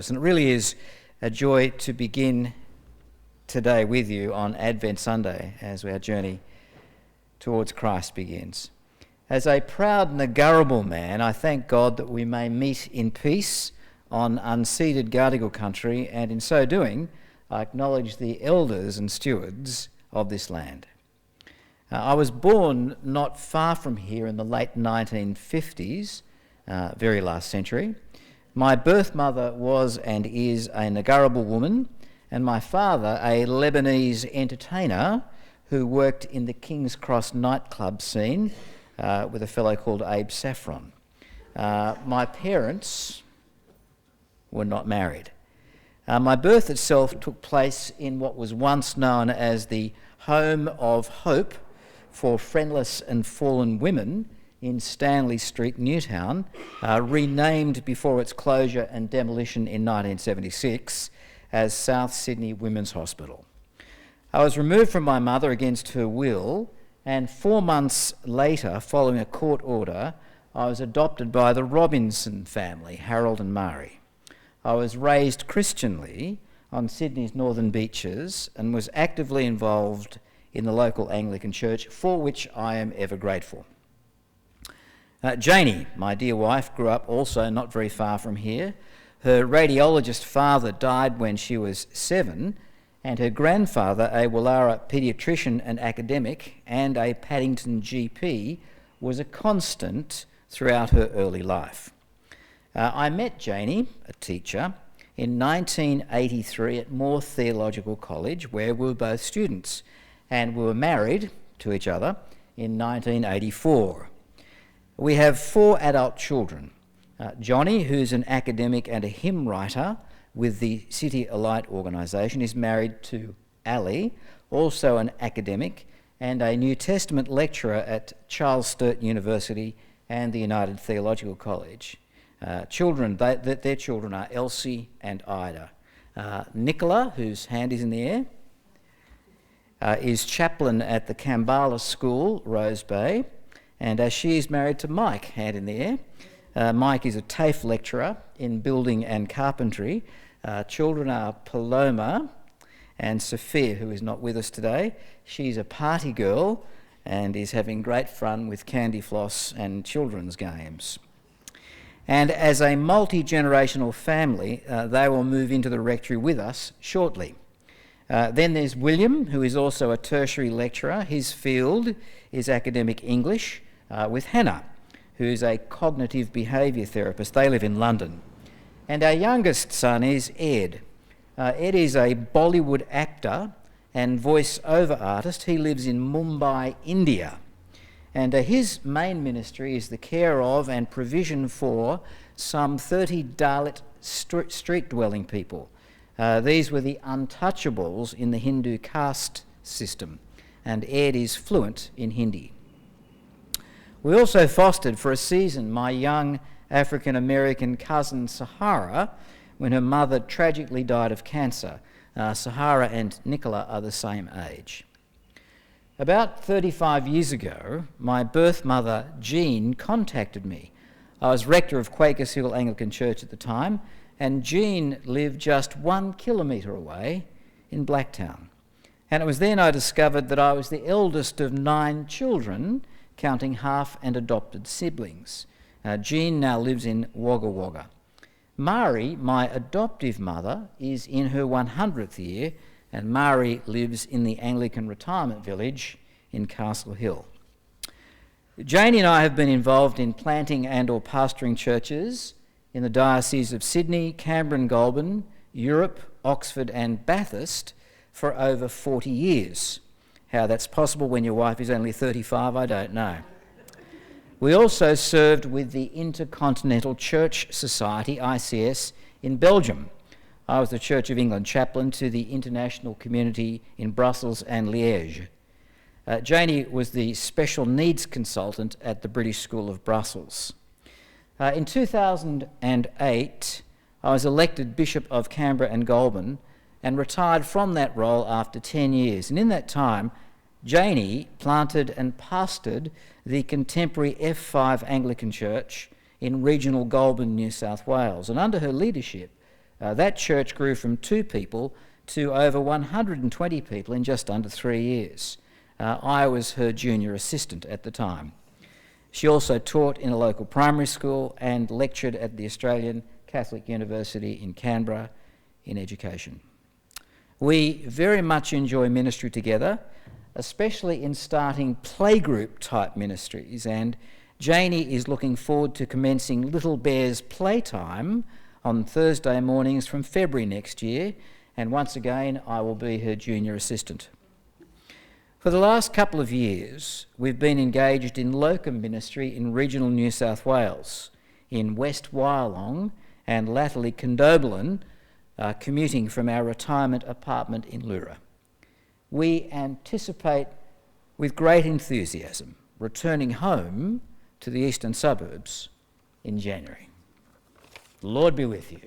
And it really is a joy to begin today with you on Advent Sunday as our journey towards Christ begins. As a proud Ngurrabal man, I thank God that we may meet in peace on unceded Gadigal country, and in so doing, I acknowledge the elders and stewards of this land. I was born not far from here in the late 1950s, very last century. My birth mother was and is a Ngurrabal woman, and my father a Lebanese entertainer who worked in the King's Cross nightclub scene with a fellow called Abe Saffron. My parents were not married. My birth itself took place in what was once known as the Home of Hope for Friendless and Fallen Women in Stanley Street, Newtown, renamed before its closure and demolition in 1976 as South Sydney Women's Hospital. I was removed from my mother against her will, and 4 months later, following a court order, I was adopted by the Robinson family, Harold and Mari. I was raised Christianly on Sydney's northern beaches and was actively involved in the local Anglican church, for which I am ever grateful. Janie, my dear wife, grew up also not very far from here. Her radiologist father died when she was 7, and her grandfather, a Wallara paediatrician and academic and a Paddington GP, was a constant throughout her early life. I met Janie, a teacher, in 1983 at Moore Theological College, where we were both students, and we were married to each other in 1984. We have 4 adult children. Johnny, who's an academic and a hymn writer with the City Alight organisation, is married to Ali, also an academic and a New Testament lecturer at Charles Sturt University and the United Theological College. Their children are Elsie and Ida. Nicola, whose hand is in the air, is chaplain at the Kambala School, Rose Bay, and she is married to Mike, hand in the air. Mike is a TAFE lecturer in building and carpentry. Children are Paloma and Sophia, who is not with us today. She's a party girl and is having great fun with candy floss and children's games. And as a multi-generational family, they will move into the rectory with us shortly. Then there's William, who is also a tertiary lecturer. His field is academic English, with Hannah, who's a cognitive behaviour therapist. They live in London. And our youngest son is Ed. Ed is a Bollywood actor and voice-over artist. He lives in Mumbai, India. And his main ministry is the care of and provision for some 30 Dalit street-dwelling people. These were the untouchables in the Hindu caste system, and Ed is fluent in Hindi. We also fostered for a season my young African-American cousin Sahara when her mother tragically died of cancer. Sahara and Nicola are the same age. About 35 years ago, my birth mother Jean contacted me. I was rector of Quakers Hill Anglican Church at the time, and Jean lived just 1 kilometre away in Blacktown. And it was then I discovered that I was the eldest of 9 children, counting half and adopted siblings. Jean now lives in Wagga Wagga. Mari, my adoptive mother, is in her 100th year, and Mari lives in the Anglican retirement village in Castle Hill. Janie and I have been involved in planting and or pastoring churches in the Diocese of Sydney, Canberra and Goulburn, Europe, Oxford and Bathurst for over 40 years. How that's possible when your wife is only 35, I don't know. We also served with the Intercontinental Church Society, ICS, in Belgium. I was the Church of England chaplain to the international community in Brussels and Liège. Janie was the special needs consultant at the British School of Brussels. In 2008, I was elected Bishop of Canberra and Goulburn and retired from that role after 10 years. And in that time, Janie planted and pastored the contemporary F5 Anglican Church in regional Goulburn, New South Wales. And under her leadership, That church grew from 2 people to over 120 people in just under 3 years. I was her junior assistant at the time. She also taught in a local primary school and lectured at the Australian Catholic University in Canberra in education. We very much enjoy ministry together, especially in starting playgroup type ministries, and Janie is looking forward to commencing Little Bears Playtime on Thursday mornings from February next year, and once again I will be her junior assistant. For the last couple of years, we've been engaged in locum ministry in regional New South Wales, in West Wyalong and latterly Condobolin, commuting from our retirement apartment in Lura. We anticipate with great enthusiasm returning home to the eastern suburbs in January. The Lord be with you.